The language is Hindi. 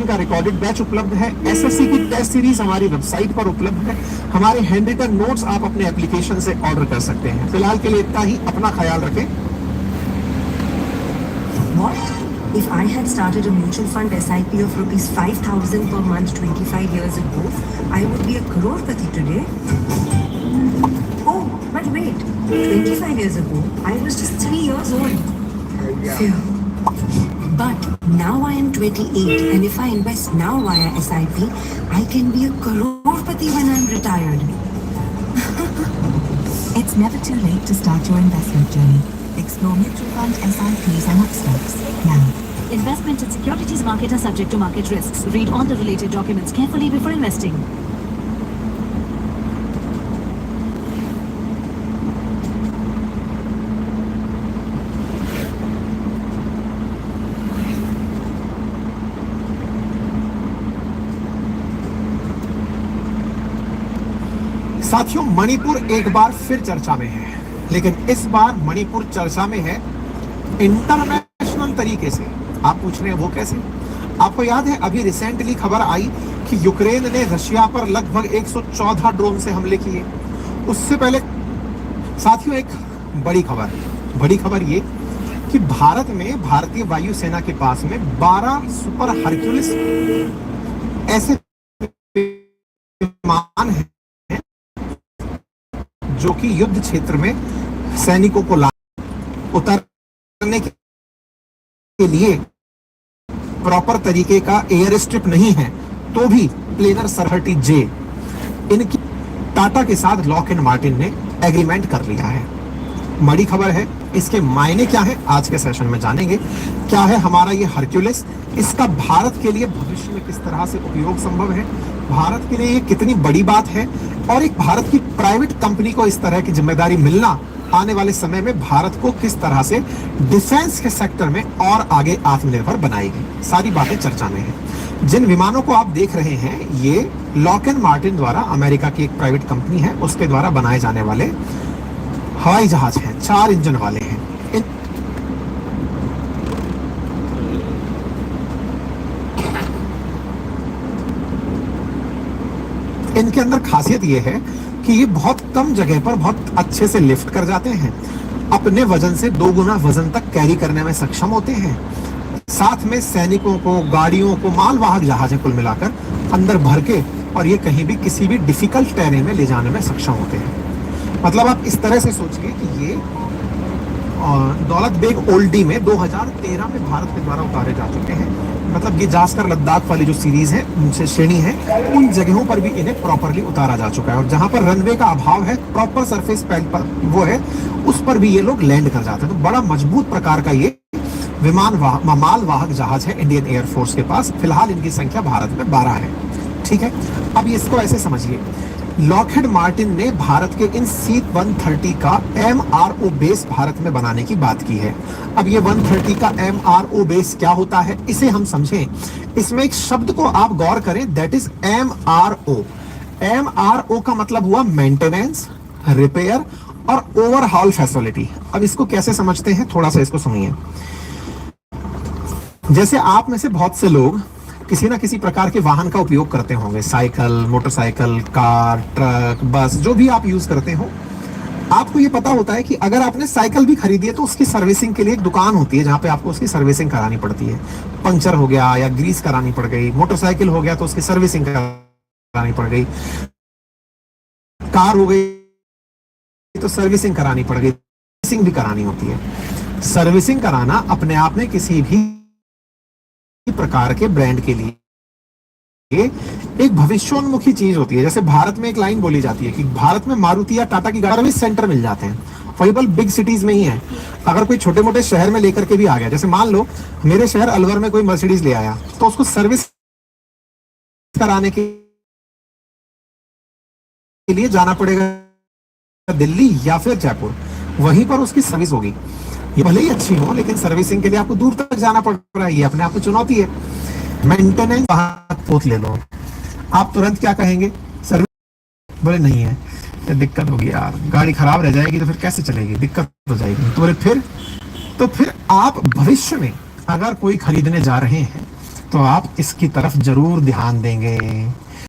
का रिकॉर्डेड बैच उपलब्ध है। एसएससी की टेस्ट सीरीज हमारी वेबसाइट पर उपलब्ध है। हमारे हैंड रिटन नोट्स आप अपने एप्लीकेशन से ऑर्डर कर सकते हैं। फिलहाल के लिए इतना ही, अपना ख्याल रखें। What? If I had started a mutual fund SIP of rupees 5,000 per month 25 years ago, I would be a crorepati today. Oh, but wait. 25 years ago, I was just 3 years old. Phew. But now I am 28, and if I invest now via SIP, I can be a crorepati when I am retired. It's never too late to start your investment journey. Explore mutual fund SIPs and stocks now. Investment in securities market are subject to market risks. Read all the related documents carefully before investing. साथियों, मणिपुर एक बार फिर चर्चा में है, लेकिन इस बार मणिपुर चर्चा में है इंटरनेशनल तरीके से। आप पूछ रहे हैं वो कैसे? आपको याद है अभी रिसेंटली खबर आई कि यूक्रेन ने रशिया पर लगभग 114 ड्रोन से हमले किए। उससे पहले साथियों एक बड़ी खबर ये कि भारत में भारतीय वायुसेना के पास में 12 सुपर हरक्यूलिस ऐसे विमान हैं जो कि युद्ध क्षेत्र में सैनिकों को उतरने के लिए प्रॉपर तरीके का एयर स्ट्रिप नहीं है, तो भी प्लेनर सरहटी जे इनकी टाटा के साथ लॉकहीड मार्टिन ने एग्रीमेंट कर लिया है। बड़ी खबर है, इसके मायने क्या है आज के सेशन में जानेंगे। क्या है हमारा ये हरक्यूलिस, इसका भारत के लिए भविष्य में किस तरह से उपयोग संभव है, भारत के लिए ये कितनी बड़ी बात है, और एक भारत की प्राइवेट कंपनी को इस तरह की जिम्मेदारी मिलना आने वाले समय में भारत को किस तरह से डिफेंस के सेक्टर में और आगे आत्मनिर्भर बनाएगी। सारी बातें चर्चा में है। जिन विमानों को आप देख रहे हैं ये लॉकहीड मार्टिन द्वारा, अमेरिका की एक प्राइवेट कंपनी है, उसके द्वारा बनाए जाने वाले हवाई जहाज हैं, 4 इंजन वाले हैं। इनके अंदर खासियत ये है कि ये बहुत कम जगह पर बहुत अच्छे से लिफ्ट कर जाते हैं, अपने वजन से 2 गुना वजन तक कैरी करने में सक्षम होते हैं। साथ में सैनिकों को, गाड़ियों को, मालवाहक जहाज कुल मिलाकर अंदर भर के और ये कहीं भी किसी भी डिफिकल्ट टेरेन में ले जाने में सक्षम होते हैं। मतलब आप इस तरह से सोचिए कि ये दौलत बेग ओल्डी में 2013 में भारत के द्वारा उतारे जा चुके हैं। मतलब ये जास्कर लद्दाख वाली जो सीरीज है, उनसे श्रेणी है, उन जगहों पर भी इन्हें प्रॉपरली उतारा जा चुका है। और जहां पर रनवे का अभाव है, प्रॉपर सरफेस पर वो है, उस पर भी ये लोग लैंड कर जाते हैं। तो बड़ा मजबूत प्रकार का ये मालवाहक जहाज है इंडियन एयरफोर्स के पास। फिलहाल इनकी संख्या भारत में 12 है। ठीक है, अब इसको ऐसे समझिए, लॉकहीड मार्टिन ने भारत के इन C-130 का MRO बेस भारत में बनाने की बात की है। अब ये 130 का MRO बेस क्या होता है, इसे हम समझें। इसमें एक शब्द को आप गौर करें, दैट इज MRO। MRO का मतलब हुआ मेंटेनेंस, रिपेयर और ओवरहॉल फैसिलिटी। अब इसको कैसे समझते हैं, थोड़ा सा इसको सुनिए। जैसे आप में से बहुत से लोग किसी ना किसी प्रकार के वाहन का उपयोग करते होंगे, साइकिल, मोटरसाइकिल, कार, ट्रक, बस, जो भी आप यूज करते हो। आपको ये पता होता है कि अगर आपने साइकिल भी खरीदी है तो उसकी सर्विसिंग के लिए एक दुकान होती है जहां पे आपको उसकी सर्विसिंग करानी पड़ती है। पंचर हो गया या ग्रीस करानी पड़ गई, मोटरसाइकिल हो गया तो उसकी सर्विसिंग करानी पड़ गई, कार हो गई तो सर्विसिंग करानी पड़ गई, सर्विसिंग भी करानी होती है। सर्विसिंग कराना अपने आप में किसी भी प्रकार के ब्रांड के लिए एक भविष्योन्मुखी चीज होती है। जैसे भारत में एक लाइन बोली जाती है कि भारत में मारुति या टाटा की सर्विस सेंटर मिल जाते हैं, अवेलेबल बिग सिटीज में ही है। अगर कोई छोटे मोटे शहर में लेकर के भी आ गया, जैसे मान लो मेरे शहर अलवर में कोई मर्सिडीज ले आया, तो उसको सर्विस कराने के लिए जाना पड़ेगा दिल्ली या फिर जयपुर, वहीं पर उसकी सर्विस होगी। ये भले ही अच्छी हो, लेकिन सर्विसिंग के लिए आपको दूर तक जाना पड़ रहा है, ये अपने आप में चुनौती है। मेंटेनेंस पोत ले लो, आप तुरंत क्या कहेंगे, सर्विस, बोले नहीं है, दिक्कत होगी यार, गाड़ी खराब रह जाएगी तो फिर कैसे चलेगी, दिक्कत हो जाएगी। तो बोले फिर आप भविष्य में अगर कोई खरीदने जा रहे हैं तो आप इसकी तरफ जरूर ध्यान देंगे।